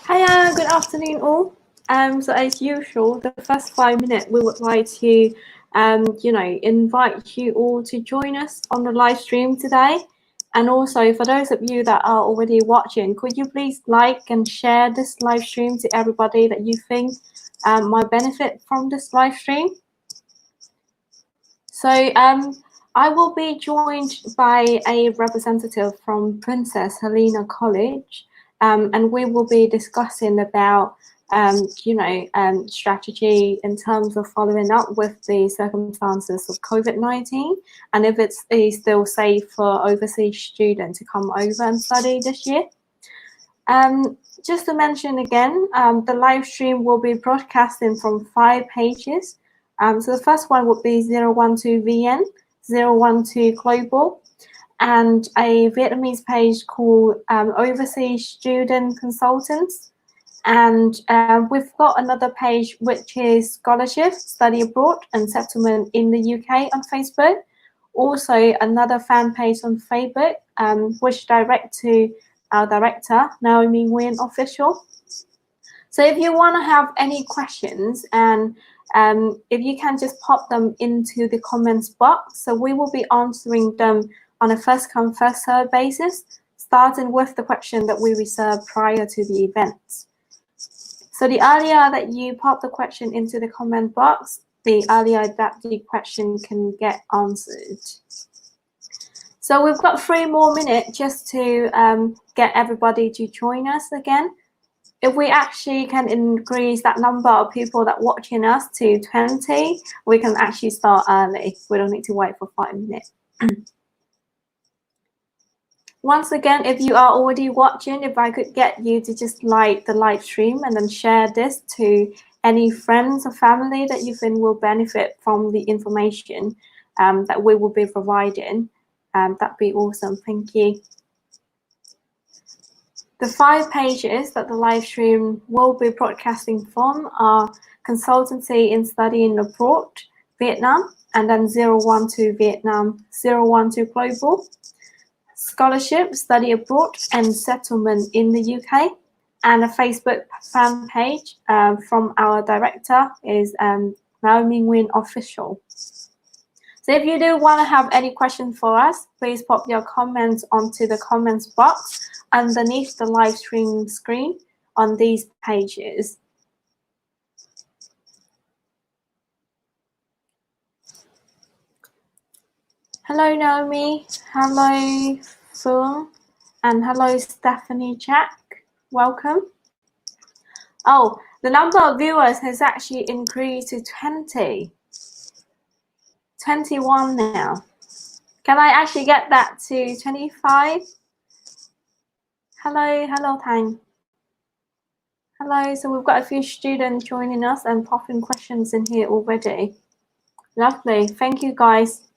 Hiya, good afternoon all. So as usual, the first 5 minutes we would like to, invite you all to join us on the live stream today. And also for those of you that are already watching, could you please like and share this live stream to everybody that you think might benefit from this live stream? So I will be joined by a representative from Princess Helena College. And we will be discussing about, strategy in terms of following up with the circumstances of COVID-19 and if it's still safe for overseas students to come over and study this year. Just to mention again, the live stream will be broadcasting from 5 pages. So the first one would be 012 VN, 012 Global, and a Vietnamese page called Overseas Student Consultants. And we've got another page which is Scholarship, Study Abroad and Settlement in the UK on Facebook. Also another fan page on Facebook, which direct to our director, Naomi Official. So if you want to have any questions, and if you can just pop them into the comments box, so we will be answering them on a first come, first served basis, starting with the question that we reserved prior to the event. So the earlier that you pop the question into the comment box, the earlier that the question can get answered. So we've got 3 more minutes just to get everybody to join us again. If we actually can increase that number of people that watching us to 20, we can actually start early. We don't need to wait for 5 minutes. Once again, if you are already watching, if I could get you to just like the live stream and then share this to any friends or family that you think will benefit from the information that we will be providing, that'd be awesome. Thank you. The 5 pages that the live stream will be broadcasting from are Consultancy in Studying Abroad, Vietnam, and then 012 Vietnam, 012 Global, Scholarship, Study Abroad and Settlement in the UK, and a Facebook fan page from our director is Naomi Official. So if you do want to have any questions for us, please pop your comments onto the comments box underneath the live stream screen on these pages. Hello Naomi, hello Phương, and hello Stephanie Jack, welcome. Oh, the number of viewers has actually increased to 20. 21 now. Can I actually get that to 25? Hello Tang. Hello, so we've got a few students joining us and popping questions in here already. Lovely, thank you guys.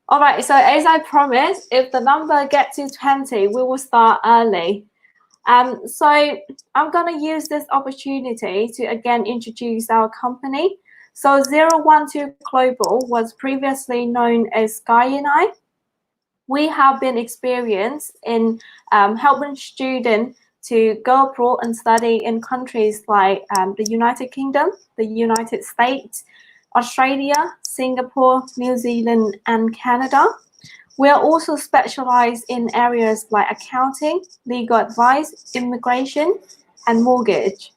All right, so as I promised, if the number gets to 20, we will start early. So I'm gonna use this opportunity to again introduce our company. So 012 Global was previously known as Sky and I. We have been experienced in helping students to go abroad and study in countries like the United Kingdom, the United States, Australia, Singapore, New Zealand, and Canada. We are also specialized in areas like accounting, legal advice, immigration, and mortgage.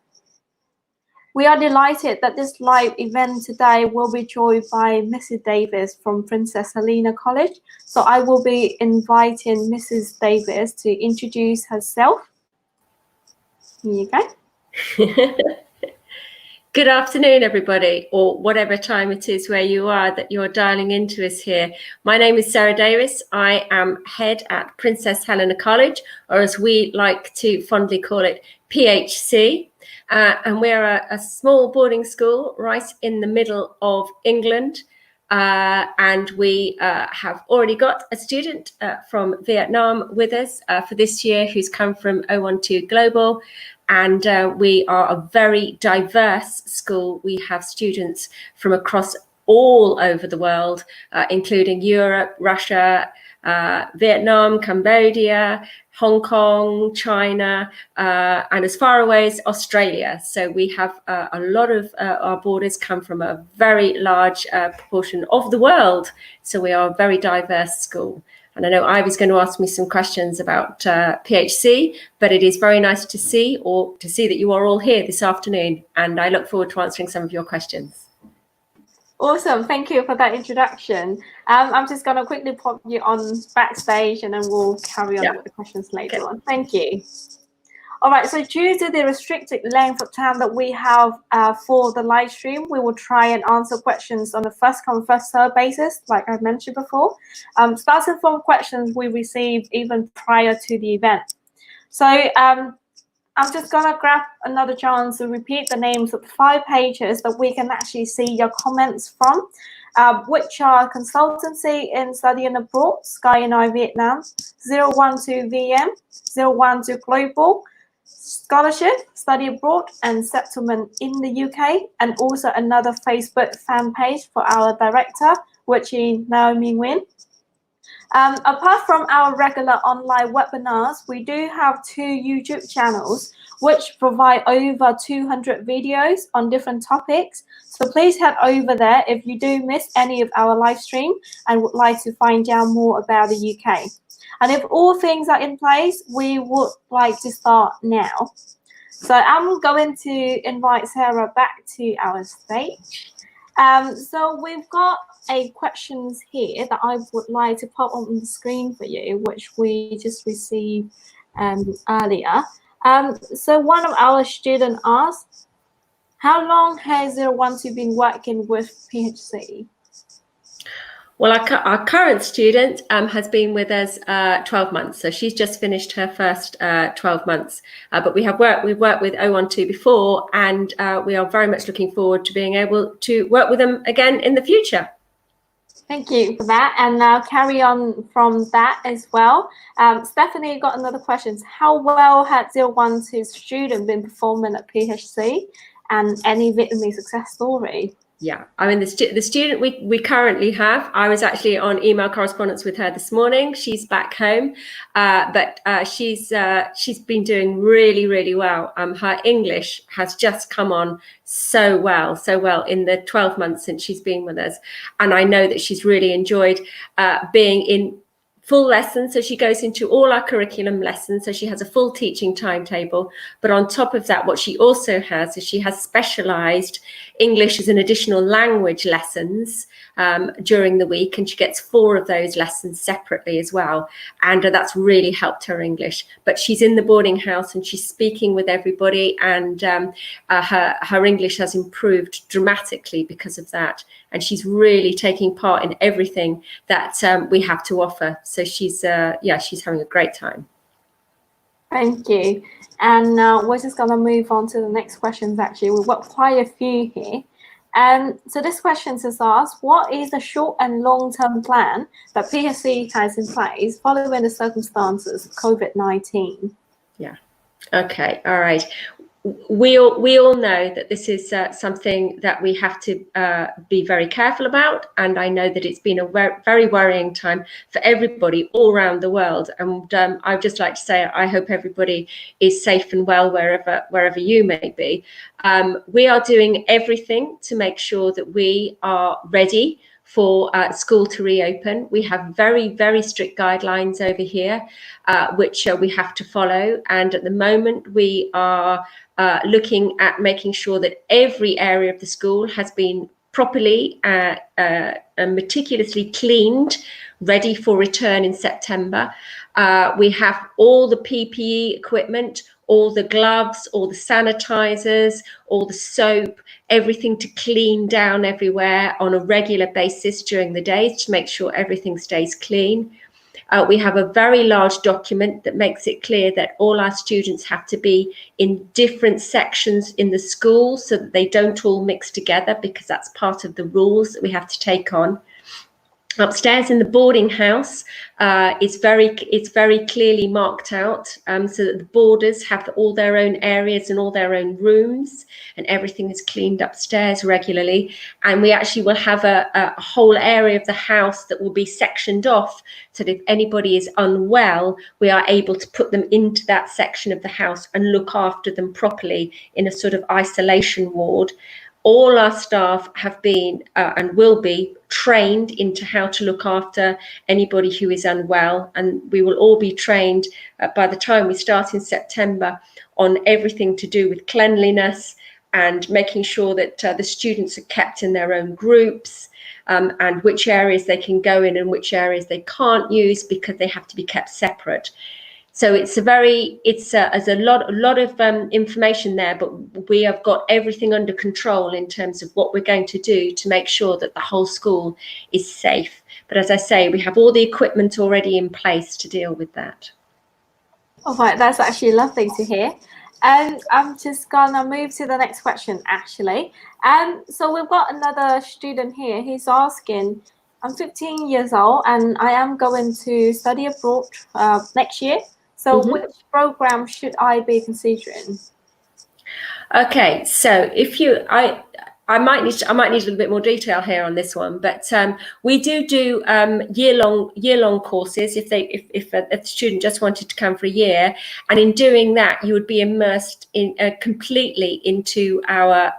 We are delighted that this live event today will be joined by Mrs. Davis from Princess Helena College. So I will be inviting Mrs. Davis to introduce herself. Here you go. Good afternoon, everybody, or whatever time it is where you are that you're dialing into us here. My name is Sarah Davis. I am head at Princess Helena College, or as we like to fondly call it, PHC. And we're a small boarding school right in the middle of England. And we have already got a student from Vietnam with us for this year who's come from 012 Global. And we are a very diverse school. We have students from across all over the world, including Europe, Russia, Vietnam, Cambodia, Hong Kong, China, and as far away as Australia. So we have a lot of our boarders come from a very large proportion of the world. So we are a very diverse school. And I know Ivy's going to ask me some questions about PHC, but it is very nice to see that you are all here this afternoon. And I look forward to answering some of your questions. Awesome, thank you for that introduction. I'm just going to quickly pop you on backstage and then we'll carry on with the questions later on. Thank you. All right, so due to the restricted length of time that we have for the live stream, we will try and answer questions on a first come, first serve basis, like I mentioned before, starting from questions we received even prior to the event. So I'm just gonna grab another chance to repeat the names of 5 pages that we can actually see your comments from, which are Consultancy in Studying Abroad, Sky and I Vietnam, 012 VM, 012 Global, Scholarship, Study Abroad and Settlement in the UK, and also another Facebook fan page for our director, which is Naomi Nguyen. Apart from our regular online webinars, we do have 2 YouTube channels which provide over 200 videos on different topics. So please head over there if you do miss any of our live stream and would like to find out more about the UK. And if all things are in place, we would like to start now. So I'm going to invite Sarah back to our stage. So we've got a questions here that I would like to pop on the screen for you, which we just received earlier. So one of our students asked, how long has 012 been working with PHC? Well, our current student has been with us 12 months, so she's just finished her first 12 months. But we've worked with 012 before, and we are very much looking forward to being able to work with them again in the future. Thank you for that, and now carry on from that as well. Stephanie got another question. How well had 012 student been performing at PHC, and any Vietnamese success story? Yeah, I mean, the student we currently have, I was actually on email correspondence with her this morning. She's back home, but she's been doing really, really well. Her English has just come on so well in the 12 months since she's been with us. And I know that she's really enjoyed being in full lessons. So she goes into all our curriculum lessons. So she has a full teaching timetable. But on top of that, what she also has is she has specialized English as an additional language lessons during the week. And she gets 4 of those lessons separately as well. And that's really helped her English. But she's in the boarding house and she's speaking with everybody. And her English has improved dramatically because of that. And she's really taking part in everything that we have to offer. So she's having a great time. Thank you. And we're just going to move on to the next questions. Actually, we've got quite a few here. So this question is asked, what is the short and long-term plan that PHC has in place following the circumstances of COVID-19? Yeah. Okay. All right. We all know that this is something that we have to be very careful about, and I know that it's been a very worrying time for everybody all around the world. And I'd just like to say I hope everybody is safe and well wherever you may be. We are doing everything to make sure that we are ready for school to reopen. We have very strict guidelines over here, which we have to follow. And at the moment, we are looking at making sure that every area of the school has been properly and meticulously cleaned, ready for return in September. We have all the PPE equipment, all the gloves, all the sanitizers, all the soap, everything to clean down everywhere on a regular basis during the day to make sure everything stays clean. We have a very large document that makes it clear that all our students have to be in different sections in the school so that they don't all mix together, because that's part of the rules that we have to take on. Upstairs in the boarding house, it's very clearly marked out, so that the boarders have all their own areas and all their own rooms, and everything is cleaned upstairs regularly. And we actually will have a whole area of the house that will be sectioned off, so that if anybody is unwell, we are able to put them into that section of the house and look after them properly in a sort of isolation ward. All our staff have been and will be trained into how to look after anybody who is unwell, and we will all be trained by the time we start in September on everything to do with cleanliness and making sure that the students are kept in their own groups, and which areas they can go in and which areas they can't use because they have to be kept separate. So there's a lot of information there, but we have got everything under control in terms of what we're going to do to make sure that the whole school is safe. But as I say, we have all the equipment already in place to deal with that. All right, that's actually lovely to hear. And I'm just gonna move to the next question, actually. So we've got another student here. He's asking, I'm 15 years old and I am going to study abroad next year. So which program should I be considering? Okay, so if you, I might need a little bit more detail here on this one, but we do year-long courses if a student just wanted to come for a year, and in doing that you would be immersed in completely into our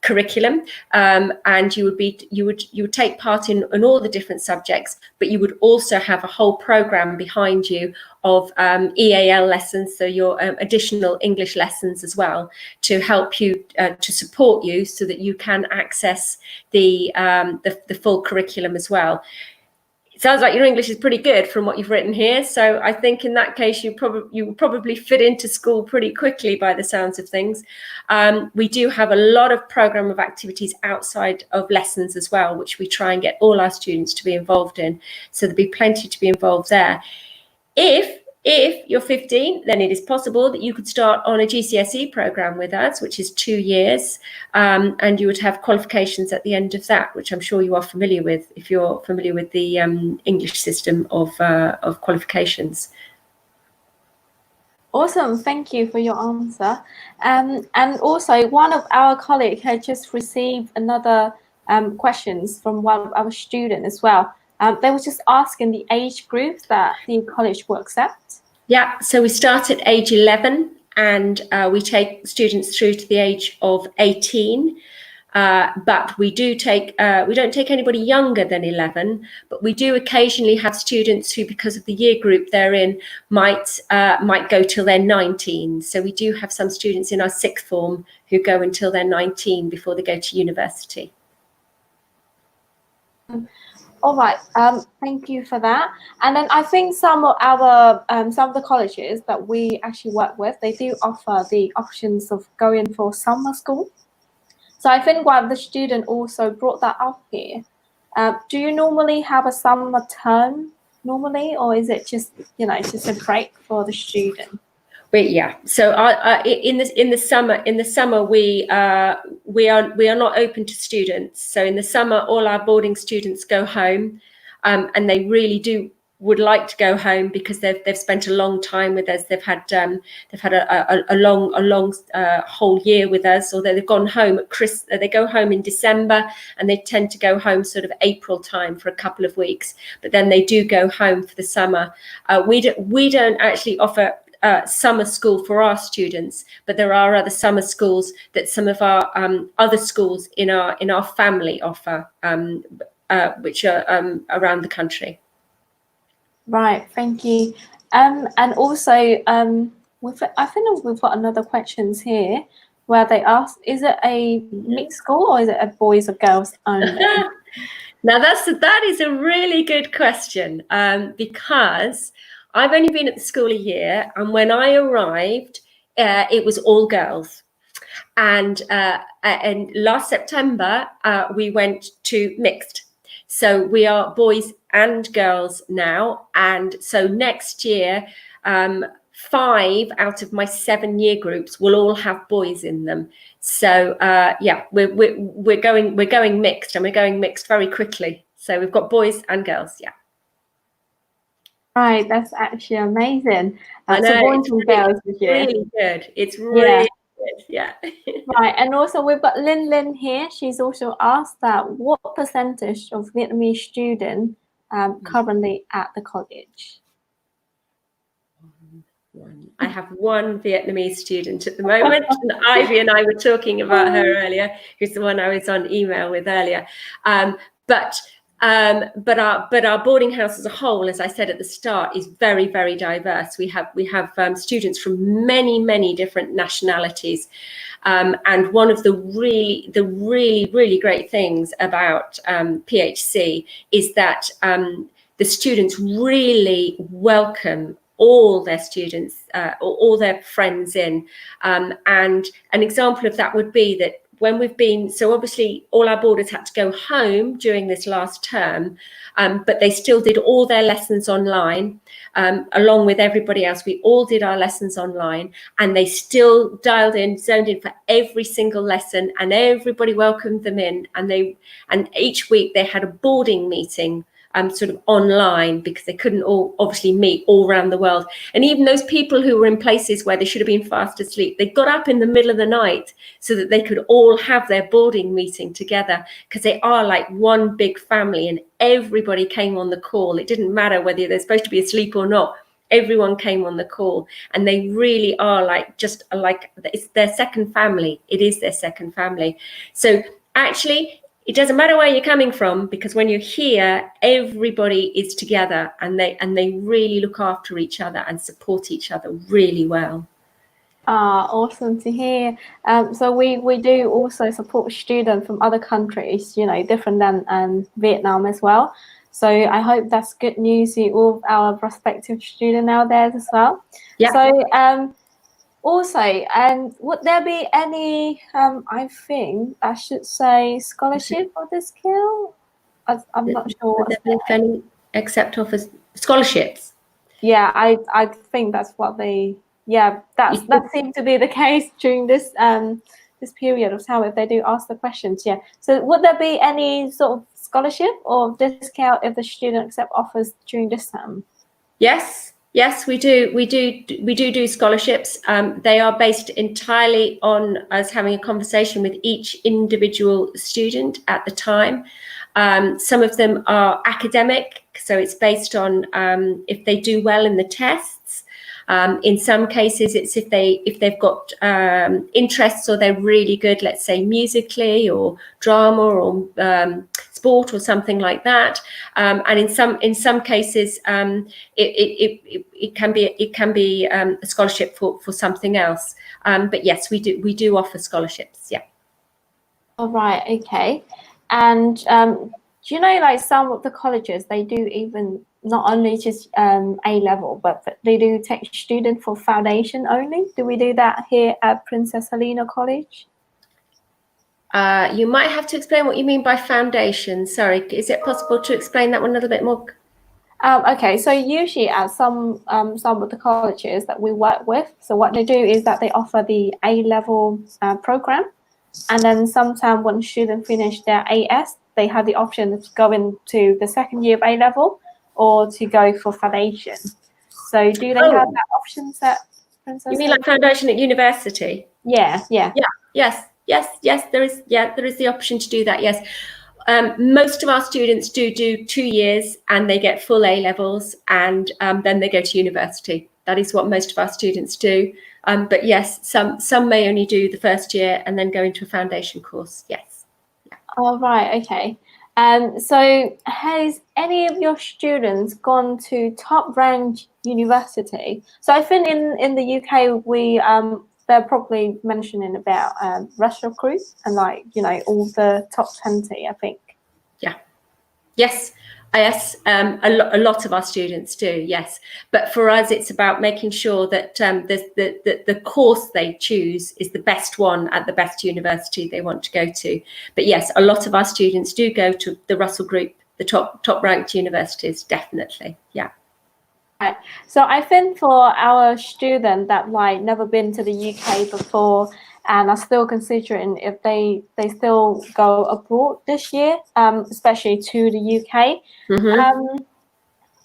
curriculum, and you would take part in all the different subjects, but you would also have a whole program behind you of EAL lessons, so your additional English lessons as well, to help you to support you so that you can access the full curriculum as well. It sounds like your English is pretty good from what you've written here, so I think in that case you would probably fit into school pretty quickly by the sounds of things. We do have a lot of program of activities outside of lessons as well, which we try and get all our students to be involved in, so there'll be plenty to be involved there. If you're 15, then it is possible that you could start on a GCSE program with us, which is 2 years, and you would have qualifications at the end of that, which I'm sure you are familiar with if you're familiar with the English system of qualifications. Awesome, thank you for your answer. And also, one of our colleagues had just received another questions from one of our students as well. They were just asking the age group that the college will accept. Yeah, so we start at age 11 and we take students through to the age of 18. But we don't take anybody younger than 11, but we do occasionally have students who, because of the year group they're in, might go till they're 19. So we do have some students in our sixth form who go until they're 19 before they go to university. All right, thank you for that. And then I think some of the colleges that we actually work with, they do offer the options of going for summer school. So I think one of the student also brought that up here. Do you normally have a summer term normally, or is it just just a break for the student? Yeah. So in the summer we are not open to students. So in the summer, all our boarding students go home, and they really would like to go home because they've spent a long time with us. They've had a long whole year with us, although they've gone home at Christmas. They go home in December, and they tend to go home sort of April time for a couple of weeks. But then they do go home for the summer. We don't actually offer summer school for our students, but there are other summer schools that some of our other schools in our family offer, which are around the country. Right, thank you. And also, I think we've got another questions here where they ask, is it a mixed school or is it a boys or girls only? Now that is a really good question, because I've only been at the school a year, and when I arrived, it was all girls. And last September, we went to mixed. So we are boys and girls now. And so next year, 5 out of my 7 year groups will all have boys in them. So yeah, we're going mixed, and we're going mixed very quickly. So we've got boys and girls. Yeah. Right, that's actually amazing. I know, So boys it's and really, girls this year. really good. It's Yeah. really good. Yeah. Right, and also we've got Lin here. She's also asked that what percentage of Vietnamese students currently at the college? I have one Vietnamamese student at the moment, and Ivy and I were talking about her earlier, who's the one I was on email with earlier. But our boarding house as a whole, as I said at the start, is very, very diverse. We have students from many different nationalities, and one of the really great things about PHC is that the students really welcome all their students, all their friends in. And an example of that would be that when we've been, so obviously all our boarders had to go home during this last term, but they still did all their lessons online, along with everybody else. We all did our lessons online, and they still dialed in, zoned in for every single lesson, and everybody welcomed them in. And each week they had a boarding meeting, sort of online, because they couldn't all obviously meet all around the world. And even those people who were in places where they should have been fast asleep, they got up in the middle of the night so that they could all have their boarding meeting together, because they are like one big family, and everybody came on the call. It didn't matter whether they're supposed to be asleep or not. Everyone came on the call, and they really are like it's their second family. It is their second family. So actually, it doesn't matter where you're coming from, because when you're here, everybody is together, and they really look after each other and support each other really well. Awesome to hear. So we do also support students from other countries, different than Vietnam as well. So I hope that's good news to all of our prospective students out there as well. Yeah. So also, would there be any, I think I should say, scholarship for this skill? I'm not sure. Would there be any accept offers scholarships? Yeah, I think that's what they. Yeah, that seemed to be the case during this this period of time, if they do ask the questions. Yeah. So would there be any sort of scholarship or discount if the student accept offers during this term? Yes, we do. We do scholarships. They are based entirely on us having a conversation with each individual student at the time. Some of them are academic, so it's based on if they do well in the tests. In some cases, it's if they've got interests, or they're really good, let's say musically or drama or sport or something like that. And in some cases, it can be a scholarship for something else. But yes, we do offer scholarships. Yeah. All right. Okay. And do you know, like some of the colleges, they do even not only just A level, but they do take student for foundation only. Do we do that here at Princess Helena College? You might have to explain what you mean by foundation. Sorry, is it possible to explain that one a little bit more? Okay, so usually at some of the colleges that we work with, so what they do is that they offer the A level program, and then sometimes when students finish their AS, they have the option to go into the second year of A level or to go for foundation. So do they have that option at Princess? You mean like foundation at university? Yeah. Yes, there is. Yeah, there is the option to do that. Yes. Most of our students do 2 years, and they get full A levels, and then they go to university. That is what most of our students do. But yes, some may only do the first year and then go into a foundation course. Yes. Yeah. All right. Okay. So has any of your students gone to top ranked university? So I think in the UK we they're probably mentioning about Russell Group and all the top 20, I think. Yeah. Yes. A lot of our students do, yes. But for us, it's about making sure that the course they choose is the best one at the best university they want to go to. But yes, a lot of our students do go to the Russell Group, the top ranked universities, definitely. Yeah. Right. So I think for our student that never been to the UK before, and are still considering if they still go abroad this year, especially to the UK.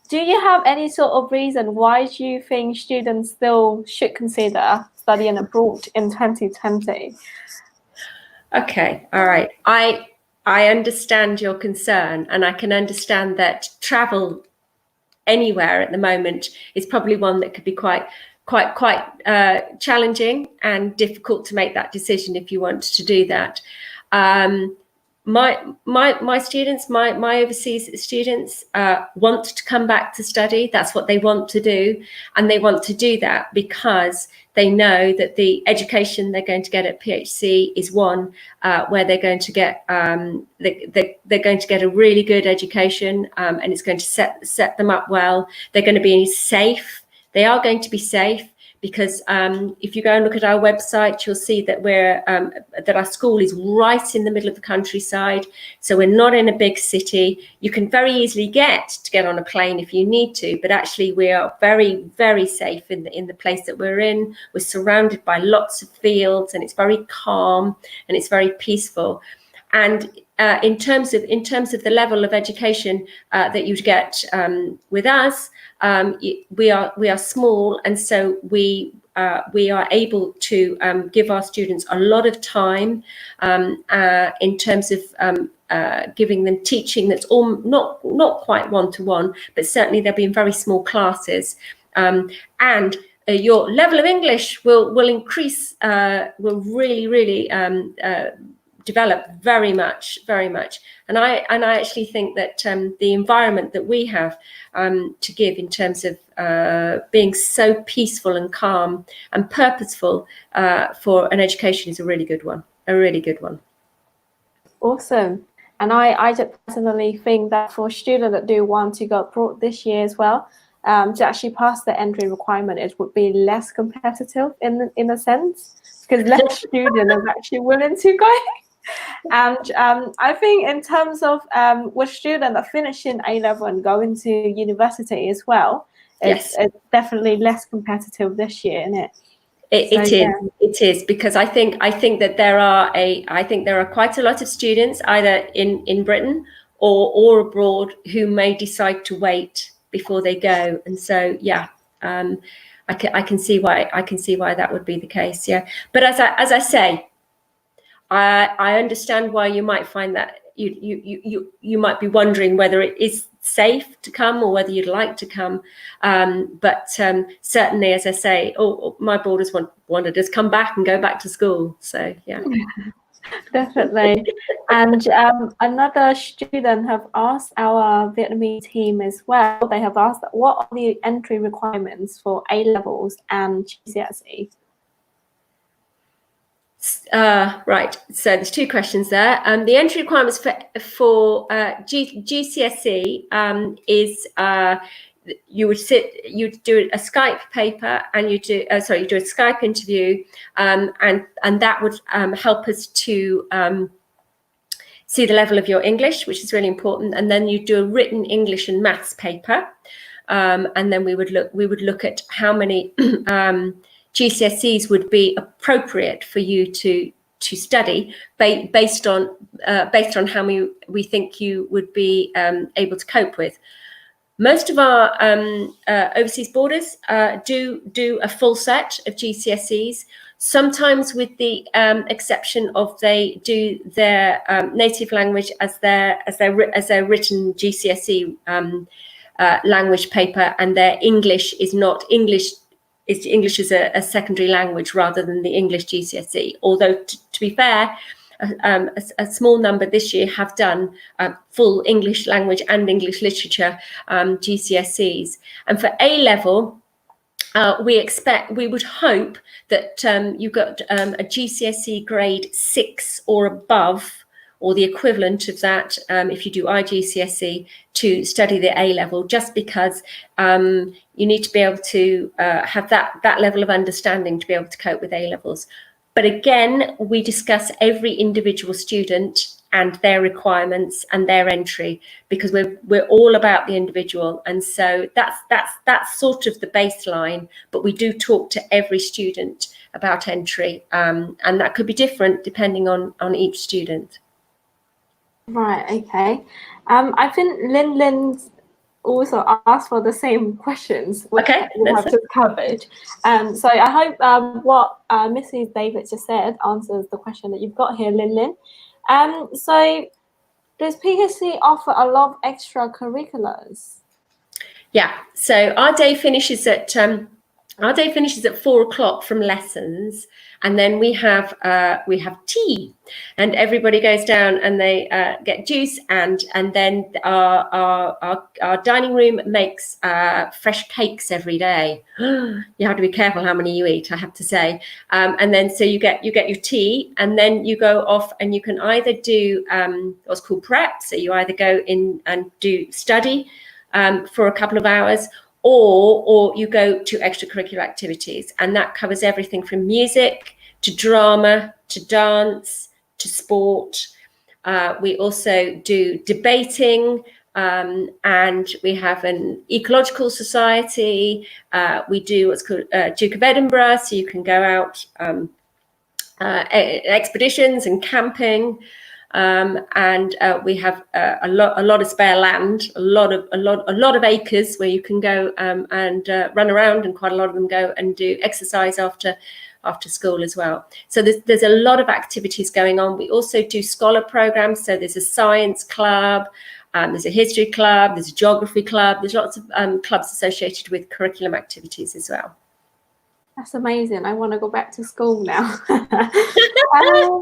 Do you have any sort of reason why do you think students still should consider studying abroad in 2020? Okay, all right. I understand your concern, and I can understand that travel anywhere at the moment is probably one that could be quite challenging and difficult to make that decision if you want to do that. My students, my overseas students want to come back to study. That's what they want to do, and they want to do that because they know that the education they're going to get at PHC is one where they're going to get they're going to get a really good education, and it's going to set them up well. They're going to be safe. They are going to be safe. Because if you go and look at our website, you'll see that that our school is right in the middle of the countryside. So we're not in a big city. You can very easily get on a plane if you need to, but actually we are very, very safe in the place that we're in. We're surrounded by lots of fields, and it's very calm and it's very peaceful. And in terms of the level of education that you'd get with us, we are small, and so we are able to give our students a lot of time in terms of giving them teaching that's all not quite one-to-one, but certainly they'll be in very small classes, and your level of English will increase, will really develop very much, and I actually think that the environment that we have to give in terms of being so peaceful and calm and purposeful for an education is a really good one. Awesome. And I just personally think that for students that do want to go abroad this year as well, to actually pass the entry requirement, it would be less competitive in a sense, because less students are actually willing to go. And I think in terms of with students are finishing A-level and going to university as well, it's definitely less competitive this year, isn't it? It is, because I think that there are quite a lot of students either in Britain or abroad who may decide to wait before they go, and so I can see why that would be the case. Yeah, but as I say, I understand why you might find that you might be wondering whether it is safe to come or whether you'd like to come, but certainly, as I say, my boarders wanted us to come back and go back to school, so yeah. Definitely. And another student have asked our Vietnamese team as well. They have asked what are the entry requirements for A-levels and GCSE. Right, so there's two questions there. The entry requirements for GCSE is you'd do a Skype paper, and you do a Skype interview, and that would help us to see the level of your English, which is really important, and then you do a written English and maths paper, and then we would look at how many GCSEs would be appropriate for you to study based on how many we think you would be able to cope with. Most of our overseas boarders do a full set of GCSEs, sometimes with the exception of they do their native language as their written GCSE language paper, and their English is not English. It's English as a secondary language rather than the English GCSE. Although, to be fair, a small number this year have done full English language and English literature GCSEs. And for A-level, we would hope that you got a GCSE grade 6 or above, or the equivalent of that if you do IGCSE, to study the A-level, just because you need to be able to have that level of understanding to be able to cope with A-levels. But again, we discuss every individual student and their requirements and their entry, because we're all about the individual. And so that's sort of the baseline, but we do talk to every student about entry, and that could be different depending on each student. Right, okay. I think Lin also asked for the same questions, which we have just covered. So I hope what Mrs. David just said answers the question that you've got here, Lin. So does PhD offer a lot of extracurriculars? Yeah, so our day finishes at 4 o'clock from lessons, and then we have tea, and everybody goes down and they get juice, and then our dining room makes fresh cakes every day. You have to be careful how many you eat, I have to say. And then so you get your tea, and then you go off and you can either do what's called prep, so you either go in and do study for a couple of hours, or you go to extracurricular activities, and that covers everything from music to drama to dance to sport. We also do debating, and we have an ecological society. We do what's called Duke of Edinburgh, so you can go out expeditions and camping. And we have a lot of spare land, a lot of acres where you can go and run around, and quite a lot of them go and do exercise after school as well. So there's a lot of activities going on. We also do scholar programs. So there's a science club, there's a history club, there's a geography club. There's lots of clubs associated with curriculum activities as well. That's amazing. I want to go back to school now. Yeah,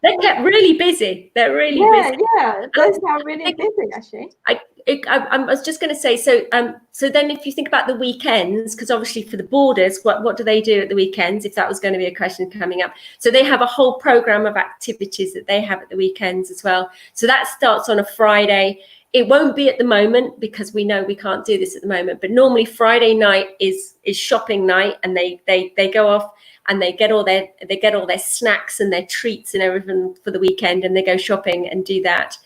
they get really busy. They're really busy. Yeah, those are really busy, actually. I was just going to say, so then if you think about the weekends, because obviously for the boarders, what do they do at the weekends, if that was going to be a question coming up? So they have a whole program of activities that they have at the weekends as well. So that starts on a Friday. It won't be at the moment because we know we can't do this at the moment, but normally Friday night is shopping night, and they go off and they get all their snacks and their treats and everything for the weekend, and they go shopping and do that.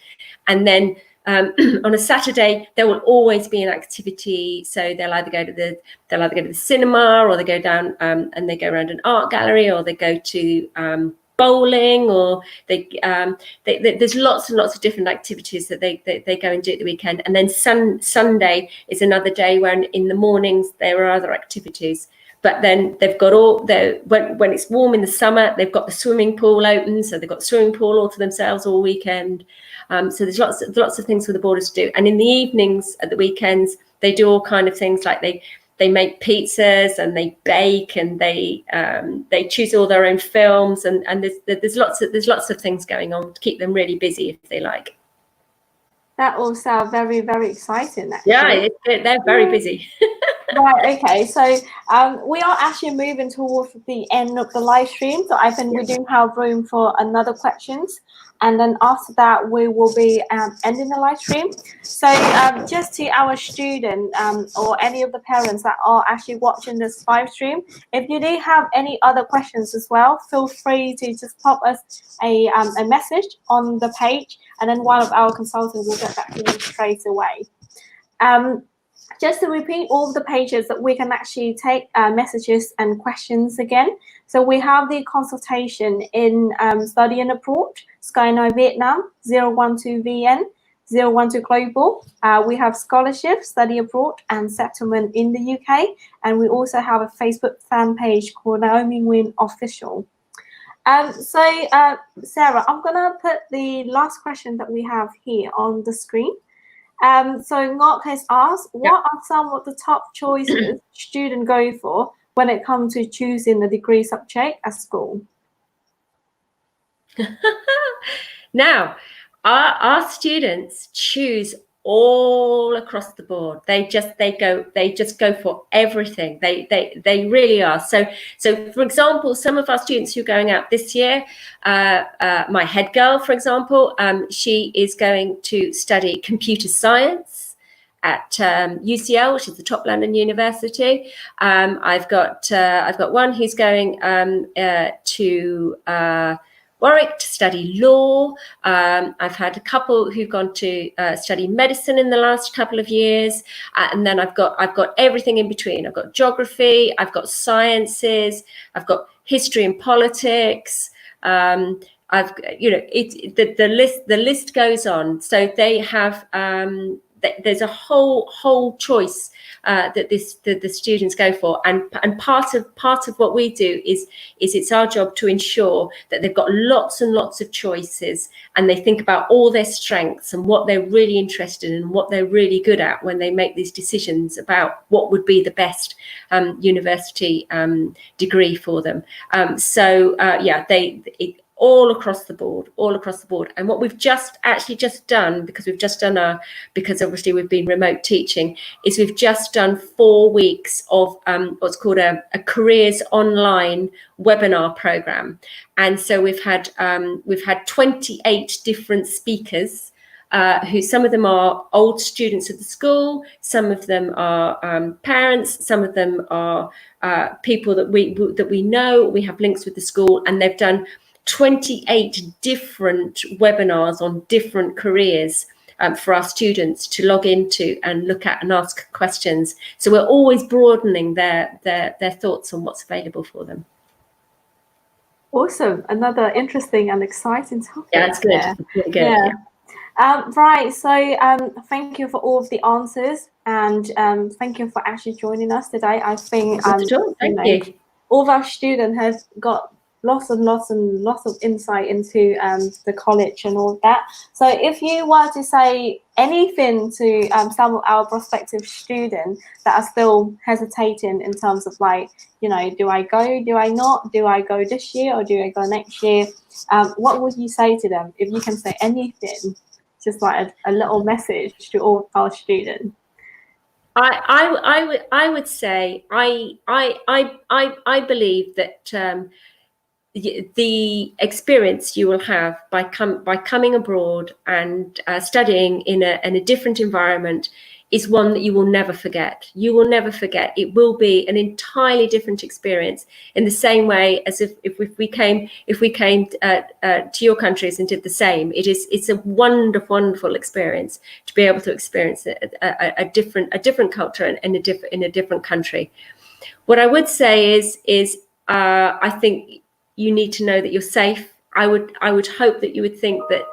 And then on a Saturday there will always be an activity, so they'll either go to the cinema, or they go down and they go around an art gallery, or they go to bowling, or there's lots and lots of different activities that they go and do at the weekend. And then Sunday is another day when in the mornings there are other activities. But then they've got when it's warm in the summer, they've got the swimming pool open, so they've got the swimming pool all to themselves all weekend. So there's lots of things for the boarders to do. And in the evenings at the weekends, they do all kind of things, like they make pizzas and they bake, and they choose all their own films, and there's lots of things going on to keep them really busy if they like. That all sounds very, very exciting, actually. Yeah, they're very busy. Right, okay, so we are actually moving towards the end of the live stream, so I think we do have room for another questions, and then after that we will be ending the live stream. So just to our student or any of the parents that are actually watching this live stream, if you do have any other questions as well, feel free to just pop us a message on the page, and then one of our consultants will get back to you straight away. Just to repeat all the pages that we can actually take messages and questions again. So we have the consultation in study and abroad, Sky 9 Vietnam, 012 VN, 012 Global. We have scholarship, study abroad, and settlement in the UK. And we also have a Facebook fan page called Naomi Nguyen Official. Sarah, I'm gonna put the last question that we have here on the screen. So Ngok has asked, what are some of the top choices students go for when it comes to choosing the degree subject at school? Now, our students choose all across the board. They just go for everything. They really are. So for example, some of our students who are going out this year, my head girl, for example, she is going to study computer science at UCL, which is the top London university. I've got one who's going to Warwick to study law. I've had a couple who've gone to study medicine in the last couple of years, and then I've got everything in between. I've got geography, I've got sciences, I've got history and politics. I've, you know, the list goes on. So they have there's a whole choice that the students go for, and part of what we do is it's our job to ensure that they've got lots and lots of choices, and they think about all their strengths and what they're really interested in and what they're really good at when they make these decisions about what would be the best university degree for them. All across the board. And what we've just done, because obviously we've been remote teaching, is we've just done 4 weeks of what's called a careers online webinar program. And so we've had 28 different speakers, who some of them are old students of the school, some of them are parents, some of them are people that we know, we have links with the school, and they've done 28 different webinars on different careers for our students to log into and look at and ask questions. So we're always broadening their thoughts on what's available for them. Awesome. Another interesting and exciting topic. Yeah, that's good. Yeah. Really good. Yeah. Right, so thank you for all of the answers, and thank you for actually joining us today. I think Thank you. All of our students have got lots of insight into the college and all of that. So if you were to say anything to some of our prospective students that are still hesitating in terms of, like, you know, do I go, do I not, do I go this year or do I go next year, what would you say to them? If you can say anything, just like a little message to all our students. I would say I believe that the experience you will have by coming abroad and studying in a different environment is one that you will never forget. You will never forget. It will be an entirely different experience, in the same way as if we came to your countries and did the same. It's a wonderful experience to be able to experience a different culture in a different country. What I would say is I think you need to know that you're safe. I would hope that you would think that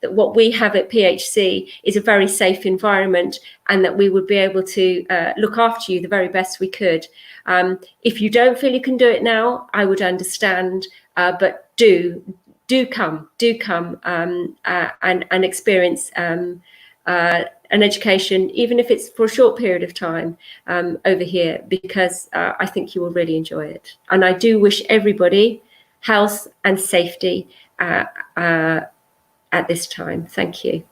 that what we have at PHC is a very safe environment, and that we would be able to look after you the very best we could. If you don't feel you can do it now, I would understand, but do come and experience an education, even if it's for a short period of time over here, because I think you will really enjoy it. And I do wish everybody health and safety at this time. Thank you.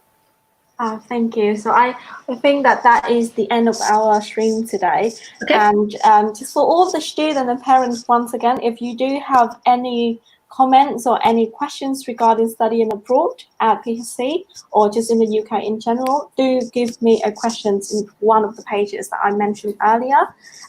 Thank you. So I think that is the end of our stream today. Okay. And just for all the students and parents, once again, if you do have any comments or any questions regarding studying abroad at PHC or just in the UK in general, do give me a question in one of the pages that I mentioned earlier.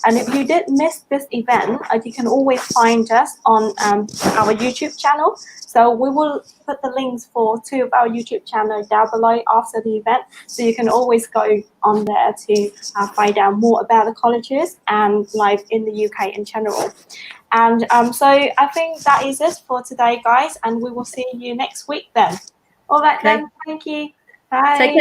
And if you did miss this event, you can always find us on our YouTube channel. So we will put the links for 2 of our YouTube channels down below after the event. So you can always go on there to find out more about the colleges and life in the UK in general. And so I think that is it for today, guys. And we will see you next week then. All right, then. Thank you. Bye. Take care.